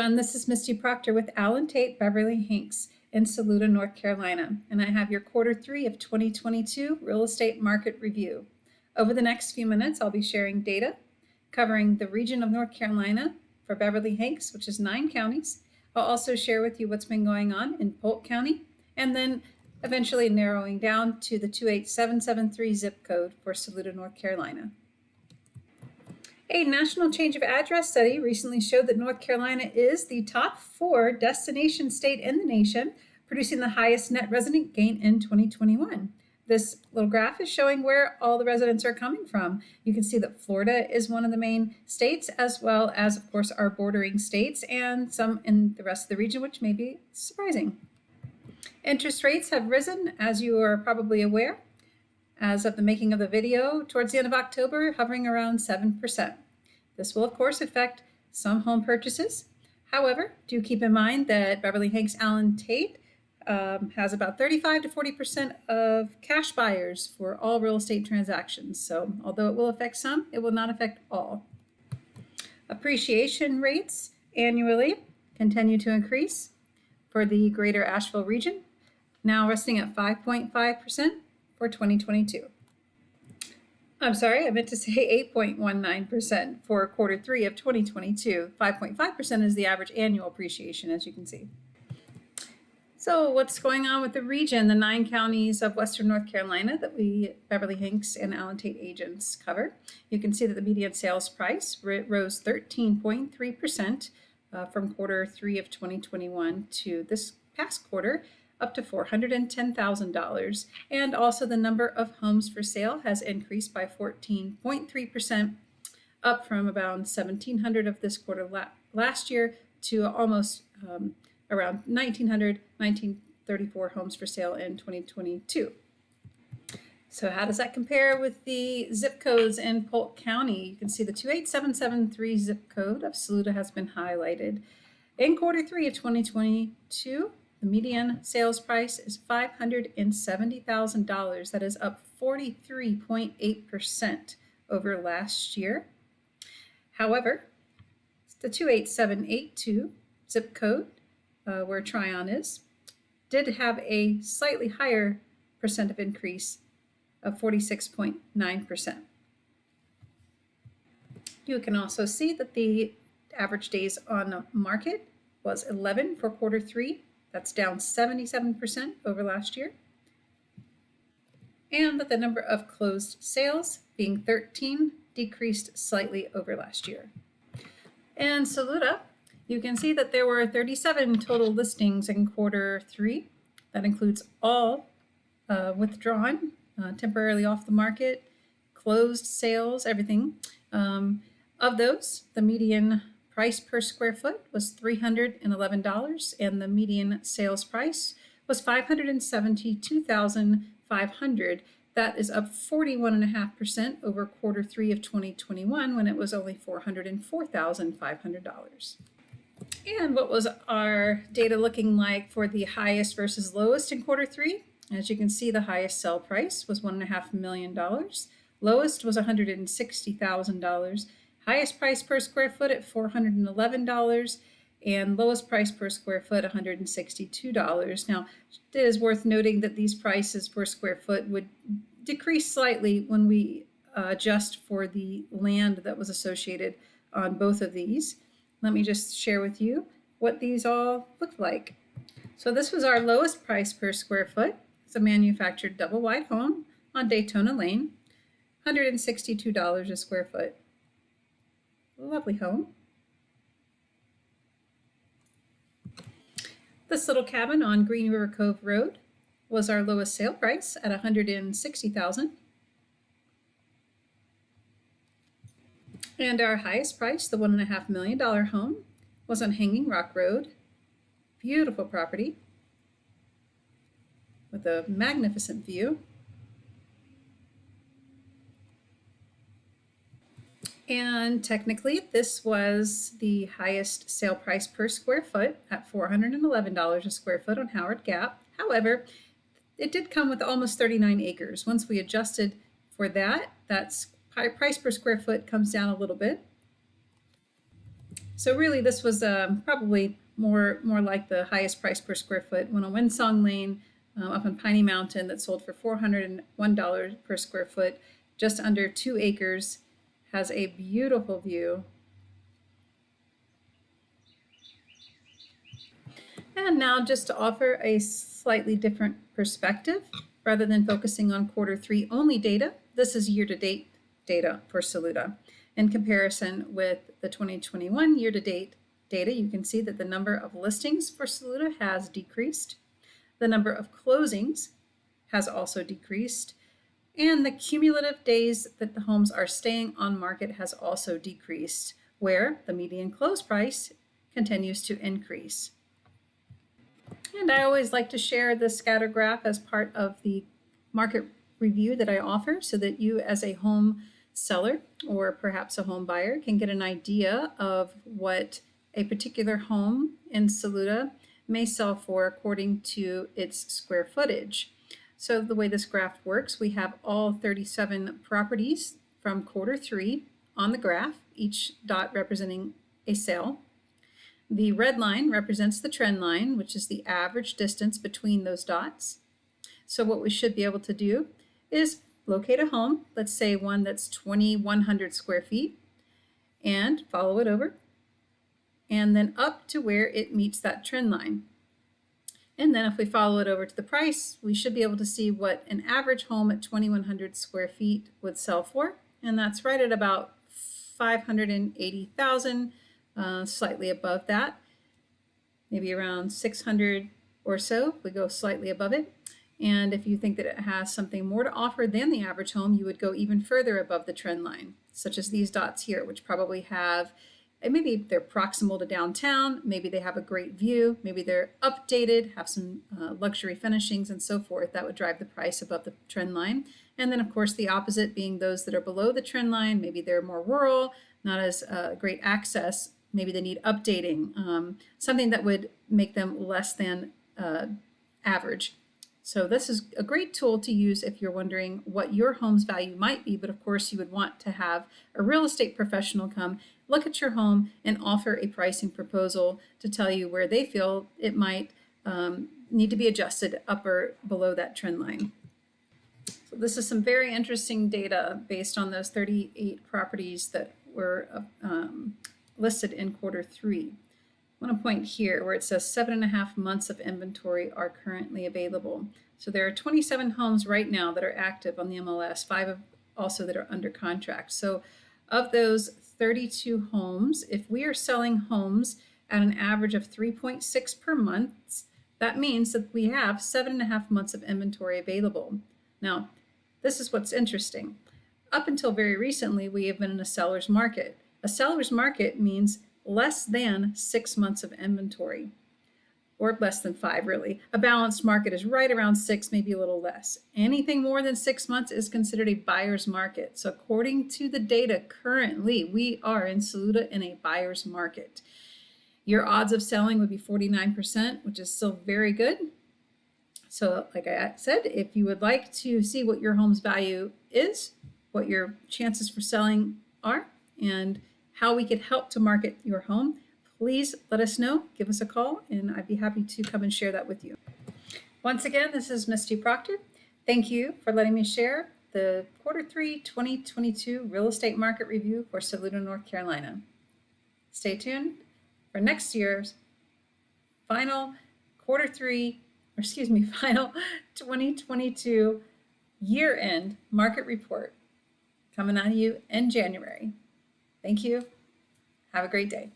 everyone, this is Misty Proctor with Tate, Beverly-Hanks in Saluda, North Carolina, and I have your Q3 of 2022 real estate market review. Over the next few minutes, I'll be sharing data covering the region of North Carolina for Beverly-Hanks, which is 9 counties. I'll also share with you what's been going on in Polk County, and then eventually narrowing down to the 28773 zip code for Saluda, North Carolina. A national change of address study recently showed that North Carolina is the top 4 destination state in the nation, producing the highest net resident gain in 2021. This little graph is showing where all the residents are coming from. You can see that Florida is one of the main states, as well as, of course, our bordering states and some in the rest of the region, which may be surprising. Interest rates have risen, as you are probably aware, as of the making of the video, towards the end of October, hovering around 7%. This will, of course, affect some home purchases. However, do keep in mind that Beverly-Hanks Tate has about 35 to 40% of cash buyers for all real estate transactions. So although it will affect some, it will not affect all. Appreciation rates annually continue to increase for the greater Asheville region, now resting at 5.5% for 2022. I'm sorry, I meant to say 8.19% for Q3 of 2022. 5.5% is the average annual appreciation, as you can see. So what's going on with the region, the 9 counties of Western North Carolina that we Beverly-Hanks and Tate agents cover? You can see that the median sales price rose 13.3% from Q3 of 2021 to this past quarter, up to $410,000. And also the number of homes for sale has increased by 14.3%, up from about 1,700 of this quarter last year to almost around 1,934 homes for sale in 2022. So how does that compare with the zip codes in Polk County? You can see the 28773 zip code of Saluda has been highlighted. In Q3 of 2022, the median sales price is $570,000. That is up 43.8% over last year. However, the 28782 zip code, where Tryon is, did have a slightly higher percent of increase of 46.9%. You can also see that the average days on the market was 11 for Q3. That's down 77% over last year. And that the number of closed sales, being 13, decreased slightly over last year. In Saluda, you can see that there were 37 total listings in Q3. That includes all withdrawn, temporarily off the market, closed sales, everything. Of those, the median price per square foot was $311, and the median sales price was $572,500. That is up 41.5% over Q3 of 2021, when it was only $404,500. And what was our data looking like for the highest versus lowest in Q3? As you can see, the highest sell price was $1.5 million. Lowest was $160,000. Highest price per square foot at $411, and lowest price per square foot $162. Now, it is worth noting that these prices per square foot would decrease slightly when we adjust for the land that was associated on both of these. Let me just share with you what these all look like. So this was our lowest price per square foot. It's a manufactured double wide home on Daytona Lane, $162 a square foot. Lovely home. This little cabin on Green River Cove Road was our lowest sale price at $160,000. And our highest price, the $1.5 million home, was on Hanging Rock Road. Beautiful property with a magnificent view. And technically, this was the highest sale price per square foot at $411 a square foot on Howard Gap. However, it did come with almost 39 acres. Once we adjusted for that, that's price per square foot comes down a little bit. So really, this was probably more like the highest price per square foot one on Windsong Lane up in Piney Mountain that sold for $401 per square foot, just under 2 acres, has a beautiful view. And now just to offer a slightly different perspective, rather than focusing on Q3 only data, this is year-to-date data for Saluda. In comparison with the 2021 year-to-date data, you can see that the number of listings for Saluda has decreased. The number of closings has also decreased. And the cumulative days that the homes are staying on market has also decreased, where the median close price continues to increase. And I always like to share the scatter graph as part of the market review that I offer so that you as a home seller or perhaps a home buyer can get an idea of what a particular home in Saluda may sell for according to its square footage. So the way this graph works, we have all 37 properties from Q3 on the graph, each dot representing a sale. The red line represents the trend line, which is the average distance between those dots. So what we should be able to do is locate a home, let's say one that's 2,100 square feet, and follow it over, and then up to where it meets that trend line. And then if we follow it over to the price, we should be able to see what an average home at 2,100 square feet would sell for. And that's right at about $580,000, slightly above that, maybe around 600 or so if we go slightly above it. And if you think that it has something more to offer than the average home, you would go even further above the trend line, such as these dots here, which probably have, maybe they're proximal to downtown, maybe they have a great view, maybe they're updated, have some luxury finishings and so forth. That would drive the price above the trend line. And then of course the opposite being those that are below the trend line, maybe they're more rural, not as great access, maybe they need updating, something that would make them less than average. So this is a great tool to use if you're wondering what your home's value might be, but of course you would want to have a real estate professional come look at your home and offer a pricing proposal to tell you where they feel it might need to be adjusted up or below that trend line. So this is some very interesting data based on those 38 properties that were listed in Q3. I want to point here where it says 7.5 months of inventory are currently available. So there are 27 homes right now that are active on the MLS, 5 also that are under contract. So of those 32 homes, if we are selling homes at an average of 3.6 per month, that means that we have 7.5 months of inventory available. Now, this is what's interesting. Up until very recently, we have been in a seller's market. A seller's market means less than 6 months of inventory, or less than 5 really. A balanced market is right around 6, maybe a little less. Anything more than 6 months is considered a buyer's market. So according to the data currently, we are in Saluda in a buyer's market. Your odds of selling would be 49%, which is still very good. So like I said, if you would like to see what your home's value is, what your chances for selling are, and how we could help to market your home, please let us know. Give us a call, and I'd be happy to come and share that with you. Once again, this is Misty Proctor. Thank you for letting me share the Q3 2022 real estate market review for Saluda, North Carolina. Stay tuned for next year's final 2022 year-end market report coming at you in January. Thank you. Have a great day.